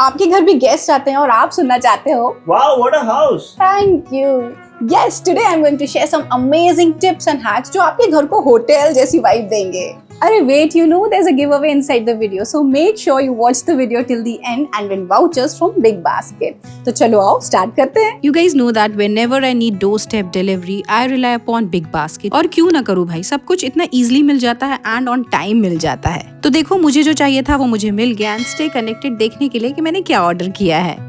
आपके घर भी गेस्ट आते हैं और आप सुनना चाहते हो? Wow, what a house! Thank you. Yes, today I'm going to share some amazing tips and hacks जो आपके घर को होटल जैसी वाइब देंगे। अरे wait, you know there's a giveaway inside the video, so make sure you watch the video till the end and win vouchers from Big Basket. तो चलो आओ स्टार्ट करते हैं। You guys know that whenever I need doorstep delivery, I rely upon Big Basket. और क्यों ना करूँ भाई, सब कुछ इतना easily मिल जाता है and on time मिल जाता है। तो देखो मुझे जो चाहिए था वो मुझे मिल गया and stay connected देखने के लिए कि मैंने क्या ऑर्डर किया है।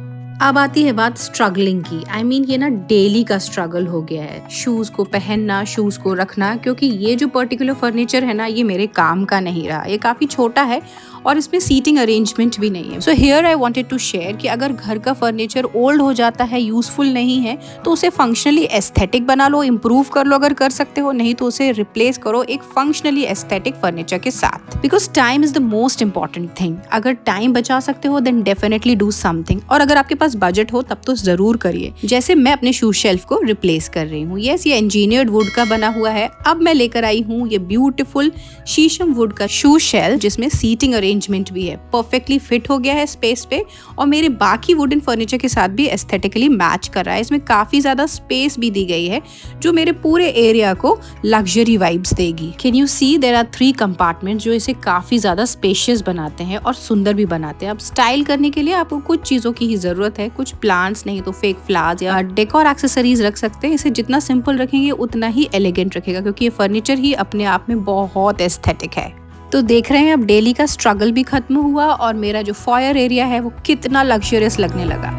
अब आती है बात स्ट्रगलिंग की। I mean ये ना डेली का स्ट्रगल हो गया है, शूज को पहनना, शूज को रखना, क्योंकि ये जो पर्टिकुलर फर्नीचर है ना ये मेरे काम का नहीं रहा। ये काफी छोटा है और इसमें सीटिंग अरेंजमेंट भी नहीं है। So here I wanted to share कि अगर घर का फर्नीचर ओल्ड हो जाता है, यूजफुल नहीं है, तो उसे फंक्शनली एस्थेटिक बना लो, इम्प्रूव कर लो अगर कर सकते हो, नहीं तो उसे रिप्लेस करो एक फंक्शनली एस्थेटिक फर्नीचर के साथ। Because time is the most important thing. अगर टाइम बचा सकते हो देन डेफिनेटली डू समथिंग, और अगर आपके पास बजट हो तब तो जरूर करिए। जैसे मैं अपने शू शेल्फ को रिप्लेस कर रही हूँ। यस, ये इंजीनियर्ड वुड का बना हुआ है। अब मैं लेकर आई हूँ ये ब्यूटीफुल शीशम वुड का शू शेल्फ जिसमें सीटिंग अरेंजमेंट भी है, परफेक्टली फिट हो गया है स्पेस पे और मेरे बाकी वुडन फर्नीचर के साथ भी एस्थेटिकली मैच कर रहा है। इसमें काफी ज्यादा स्पेस भी दी गई है जो मेरे पूरे एरिया को लग्जरी वाइब्स देगी। Can you see there are 3 compartment जो इसे काफी ज्यादा स्पेशियस बनाते हैं और सुंदर भी बनाते हैं। अब स्टाइल करने के लिए आपको कुछ चीजों की ही जरूरत है, कुछ प्लांट्स नहीं तो फेक फ्लावर्स या डेकोर एक्सेसरीज रख सकते हैं। इसे जितना सिंपल रखेंगे उतना ही एलिगेंट रखेगा, क्योंकि ये फर्नीचर ही अपने आप में बहुत एस्थेटिक है। तो देख रहे हैं अब डेली का स्ट्रगल भी खत्म हुआ और मेरा जो फॉयर एरिया है वो कितना लग्जरियस लगने लगा।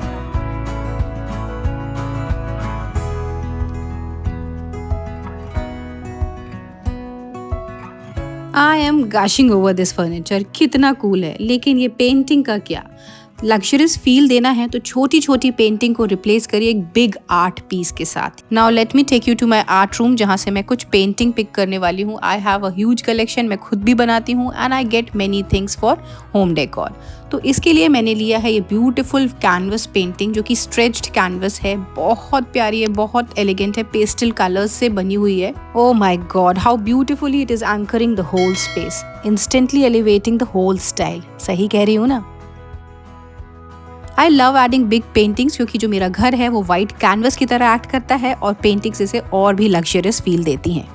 I am gushing over this furniture, कितना कूल है। लेकिन ये पेंटिंग का क्या, लग्जरियस फील देना है तो छोटी छोटी पेंटिंग को रिप्लेस करिए एक बिग आर्ट पीस के साथ। Now let me take you to my art room जहाँ से मैं कुछ पेंटिंग पिक करने वाली हूँ। I have a huge collection, मैं खुद भी बनाती हूँ and I get many things for home decor. तो इसके लिए मैंने लिया है ये ब्यूटीफुल कैनवस पेंटिंग जो कि स्ट्रेच्ड कैनवस है, बहुत प्यारी है, बहुत एलिगेंट है, पेस्टल कलर्स से बनी हुई है। Oh my God, how beautifully it is anchoring the whole space, instantly elevating the whole style. सही कह रही हूँ ना? I love adding big paintings क्योंकि जो मेरा घर है वो व्हाइट कैनवस की तरह एक्ट करता है और पेंटिंग्स इसे और भी लग्जरियस फील देती हैं।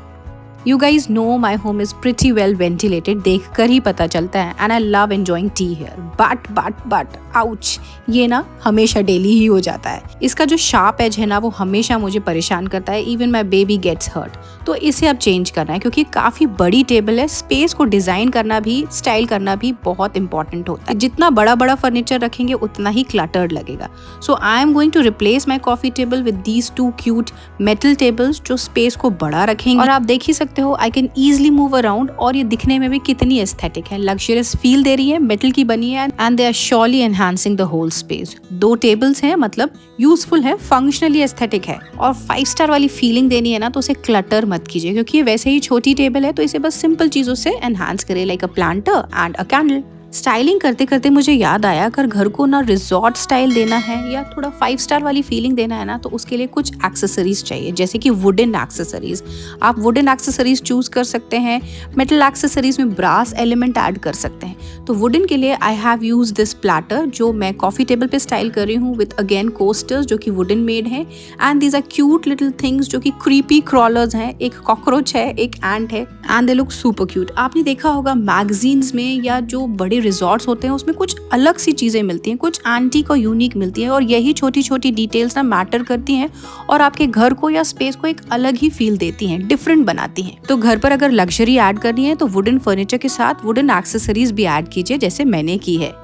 You guys know my home is pretty well ventilated, देख कर ही पता चलता है and I love enjoying tea here. But, ouch, ये ना हमेशा डेली ही हो जाता है। इसका जो शार्प एज है ना वो हमेशा मुझे परेशान करता है, even my baby gets hurt. तो इसे अब चेंज करना है क्योंकि काफी बड़ी टेबल है, स्पेस को डिजाइन करना भी, स्टाइल करना भी बहुत इंपॉर्टेंट होता है। जितना बड़ा फर्नीचर रखेंगे उतना ही क्लटर्ड लगेगा। So I am going to replace my coffee table with these 2 cute metal tables जो स्पेस को बड़ा रखेंगे। और आप देख ही सकते हो I can easily move around और ये दिखने में भी कितनी एस्थेटिक है, लग्जरियस फील दे रही है, मेटल की बनी है and they are surely enhancing the whole space. 2 tables हैं, मतलब यूजफुल है, फंक्शनली एस्थेटिक है और 5 स्टार वाली फीलिंग देनी है ना तो उसे क्लटर मत कीजिए क्योंकि ये वैसे ही छोटी टेबल है, तो इसे बस सिंपल चीजों से एनहांस करे, like a planter and a candle. Styling करते करते मुझे याद आया अगर घर को ना रिजॉर्ट स्टाइल देना है या थोड़ा 5 स्टार वाली फीलिंग देना है ना तो उसके लिए कुछ एक्सेसरीज चाहिए, जैसे कि वुडन एक्सेसरीज। आप वुडन एक्सेसरीज चूज कर सकते हैं, मेटल एक्सेसरीज में ब्रास एलिमेंट ऐड कर सकते हैं। तो वुडन के लिए I have use this platter जो मैं कॉफी टेबल पे स्टाइल कर रही हूँ विद अगेन कोस्टर्स जो कि वुडन मेड है and these are cute little things जो कि क्रीपी क्रॉलर्स हैं। एक कॉकरोच है, एक एंट है and they look super cute. आपने देखा होगा मैगजीन्स में या जो बड़े रिजॉर्ट्स होते हैं उसमें कुछ अलग सी चीजें मिलती हैं, कुछ एंटीक और यूनिक मिलती है और यही छोटी छोटी डिटेल्स ना मैटर करती हैं और आपके घर को या स्पेस को एक अलग ही फील देती हैं, डिफरेंट बनाती हैं। तो घर पर अगर लग्जरी ऐड करनी है तो वुडन फर्नीचर के साथ वुडन एक्सेसरीज भी ऐड कीजिए जैसे मैंने की है।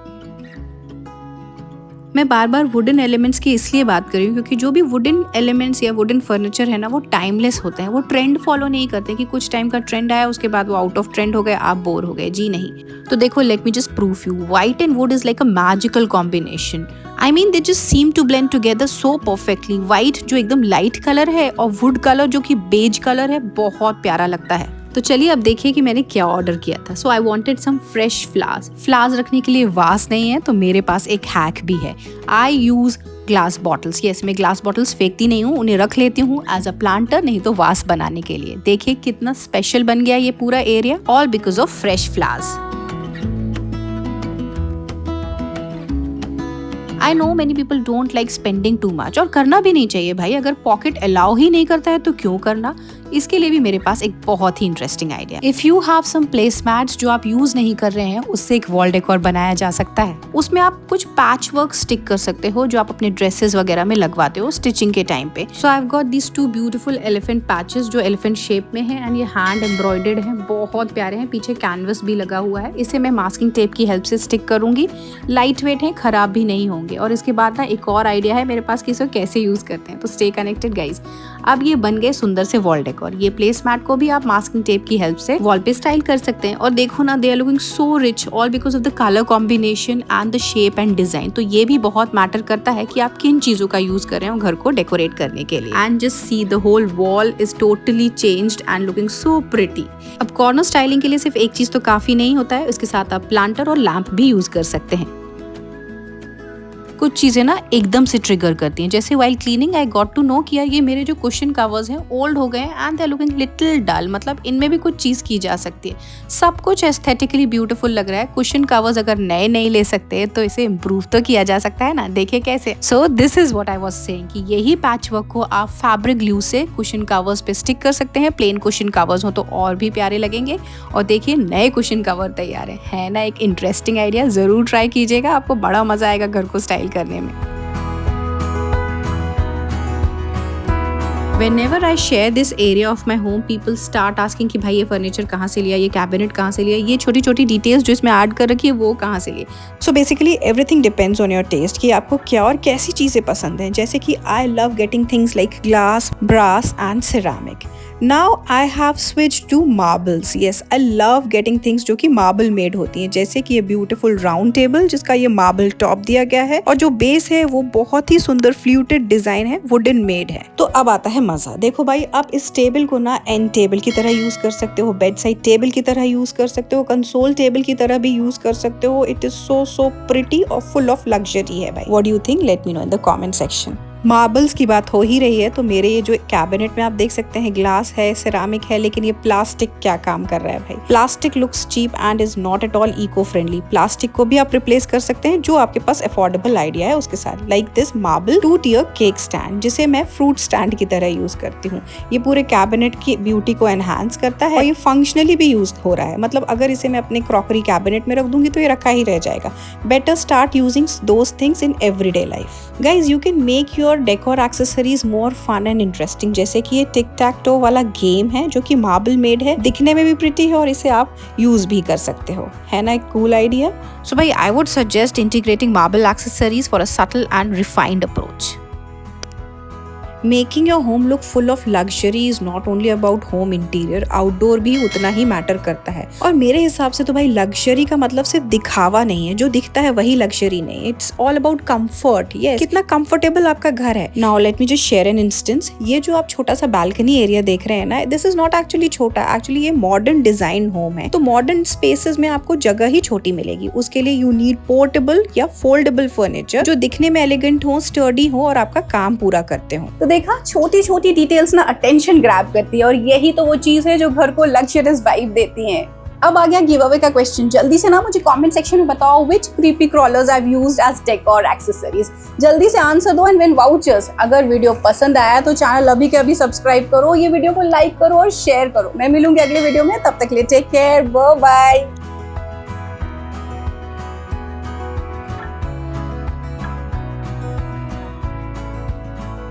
मैं बार बार वुडन एलिमेंट्स की इसलिए बात कर रही हूँ क्योंकि जो भी वुडन एलिमेंट्स या वुडन फर्नीचर है ना वो टाइमलेस होते हैं, वो ट्रेंड फॉलो नहीं करते कि कुछ टाइम का ट्रेंड आया उसके बाद वो आउट ऑफ ट्रेंड हो गए, आप बोर हो गए। जी नहीं। तो देखो, let me just proof you, white and would is like a magical combination. I mean they just seem to blend together so perfectly. White जो एकदम लाइट कलर है और वुड कलर जो कि बेज कलर है, बहुत प्यारा लगता है। तो चलिए अब देखिए कि मैंने क्या ऑर्डर किया था। So I wanted some fresh flowers रखने के लिए वास नहीं है तो मेरे पास एक हैक भी है। आई यूज ग्लास बॉटल्स। यस, मैं ग्लास बॉटल्स फेंकती नहीं हूँ, उन्हें रख लेती हूँ एज अ प्लांटर, नहीं तो वास बनाने के लिए। देखिए कितना स्पेशल बन गया ये पूरा area, all because of fresh flowers. I know many people don't like spending too much, और करना भी नहीं चाहिए भाई, अगर पॉकेट अलाउ ही नहीं करता है तो क्यों करना। इसके लिए भी मेरे पास एक बहुत ही interesting idea. If you have some placemats जो आप यूज नहीं कर रहे हैं, उससे एक वॉल डेकोर बनाया जा सकता है। उसमें आप कुछ पैच वर्क स्टिक कर सकते हो जो आप अपने ड्रेसेस वगैरह में लगवाते हो स्टिचिंग के टाइम पे। So I have got this 2 beautiful elephant patches जो एलिफेंट शेप में है एंड ये हैंड एम्ब्रॉयडर्ड है, बहुत प्यारे हैं। पीछे कैनवस भी लगा हुआ है, इसे मैं मास्किंग टेप की हेल्प से स्टिक करूंगी। लाइट वेट है, खराब भी नहीं होंगे। और इसके बाद ना एक और आइडिया है मेरे पास कि इसे कैसे यूज करते हैं, तो स्टे कनेक्टेड गाइज। अब ये बन गए सुंदर से वॉल डेकोर। ये प्लेस मैट को भी आप मास्किंग टेप की हेल्प से वॉल पे स्टाइल कर सकते हैं। और देखो ना, they are looking so rich all because of the colour combination and the shape and design. तो ये भी बहुत मैटर करता है कि आप किन चीजों का यूज कर रहे हो घर को डेकोरेट करने के लिए। And just see the whole wall is totally changed and looking so pretty. अब कॉर्नर स्टाइलिंग के लिए सिर्फ एक चीज तो काफी नहीं होता है, उसके साथ आप प्लांटर और लैंप भी यूज कर सकते हैं। कुछ चीजें ना एकदम से ट्रिगर करती हैं, जैसे while cleaning I got to know किया ये मेरे जो कुशन कवर्स हैं ओल्ड हो गए and they are looking little dull, मतलब इनमें भी कुछ चीज की जा सकती है। सब कुछ एस्थेटिकली ब्यूटीफुल लग रहा है। कुशन कवर्स अगर नए नहीं ले सकते तो इसे इम्प्रूव तो किया जा सकता है ना, देखिए कैसे। So this is what I was saying कि यही पैच वर्क को आप फैब्रिक ग्लू से कुशन कवर्स पे स्टिक कर सकते हैं। प्लेन कुशन कवर्स हो तो और भी प्यारे लगेंगे। और देखिए नए कुशन कवर तैयार है ना। एक इंटरेस्टिंग आइडिया, जरूर ट्राई कीजिएगा, आपको बड़ा मजा आएगा घर को स्टाइल करने में। Whenever I share this area of my home, people start asking कि भाई ये फर्नीचर कहाँ से लिया, ये कैबिनेट कहाँ से लिया, ये छोटी छोटी डिटेल्स जो इसमें ऐड कर रखी है वो कहाँ से लिए। So basically everything depends on your taste कि आपको क्या और कैसी चीज़ें पसंद हैं। जैसे कि I love getting things like glass, brass and ceramic. Now I have switch to marbles. Yes, I love getting things जो कि मार्बल मेड होती हैं, जैसे कि ये ब्यूटीफुल राउंड टेबल जिसका ये मार्बल टॉप दिया गया है और जो बेस है वो बहुत ही सुंदर फ्लूटेड डिजाइन है, वुडन मेड है। तो अब आता है मजा। देखो भाई, आप इस टेबल को ना एंड टेबल की तरह यूज कर सकते हो, बेड साइड टेबल की तरह यूज कर सकते हो, कंसोल टेबल की तरह भी यूज कर सकते हो। इट इज सो प्रिटी और फुल ऑफ लग्जरी है भाई। What do you think? Let me know in the comment section. Marbles की बात हो ही रही है तो मेरे ये जो कैबिनेट में आप देख सकते हैं ग्लास है, सिरामिक है, लेकिन ये प्लास्टिक क्या काम कर रहा है भाई। Plastic looks cheap and is not at all eco friendly. Plastic को भी आप रिप्लेस कर सकते हैं जो आपके पास अफोर्डेबल आइडिया है उसके साथ, like this marble 2-tier cake stand जिसे मैं फ्रूट स्टैंड की तरह यूज करती हूँ। ये पूरे कैबिनेट की ब्यूटी को एनहांस करता है और ये फंक्शनली भी यूज हो रहा है। मतलब अगर इसे मैं अपने क्रॉकरी कैबिनेट में रख दूंगी तो ये रखा ही रह जाएगा। Better start using those things in everyday life. Guys, you can make your decor accessories more fun and interesting, जैसे कि ये टिक टैक टो वाला गेम है जो कि मार्बल मेड है, दिखने में भी प्रिटी है और इसे आप यूज भी कर सकते हो, है ना एक कूल आइडिया। सो भाई, I would suggest integrating marble accessories for a subtle and refined approach. Making your home look full of luxury is not only about home interior, outdoor भी उतना ही मैटर करता है। और मेरे हिसाब से तो भाई लग्जरी का मतलब सिर्फ दिखावा नहीं है, जो दिखता है वही लग्जरी नहीं, it's all about comfort. Yes, कितना कंफर्टेबल आपका घर है। Now let me just share an instance. ये जो आप छोटा सा बालकनी एरिया देख रहे हैं ना, दिस इज नॉट एक्चुअली छोटा, एक्चुअली ये मॉडर्न डिजाइन होम है। तो मॉडर्न स्पेसेस में आपको जगह ही छोटी मिलेगी, उसके लिए यू नीड पोर्टेबल या फोल्डेबल फर्नीचर जो दिखने में एलिगेंट हो, स्टर्डी हो और आपका काम पूरा करते हो। तो देखा, छोटी छोटी डिटेल्स ना अटेंशन ग्रैब करती है और यही तो वो चीज है जो घर को लग्जरियस वाइब देती है। अब आ गया गिव अवे का क्वेश्चन। जल्दी से ना मुझे कमेंट सेक्शन में बताओ which creepy crawlers I have used as decor accessories. जल्दी से आंसर दो एंड विन वाउचर्स। अगर वीडियो पसंद आया तो चैनल अभी के अभी सब्सक्राइब करो, ये वीडियो को लाइक करो और शेयर करो। मैं मिलूंगी अगले वीडियो में, तब तक के लिए टेक केयर, बाय बाय।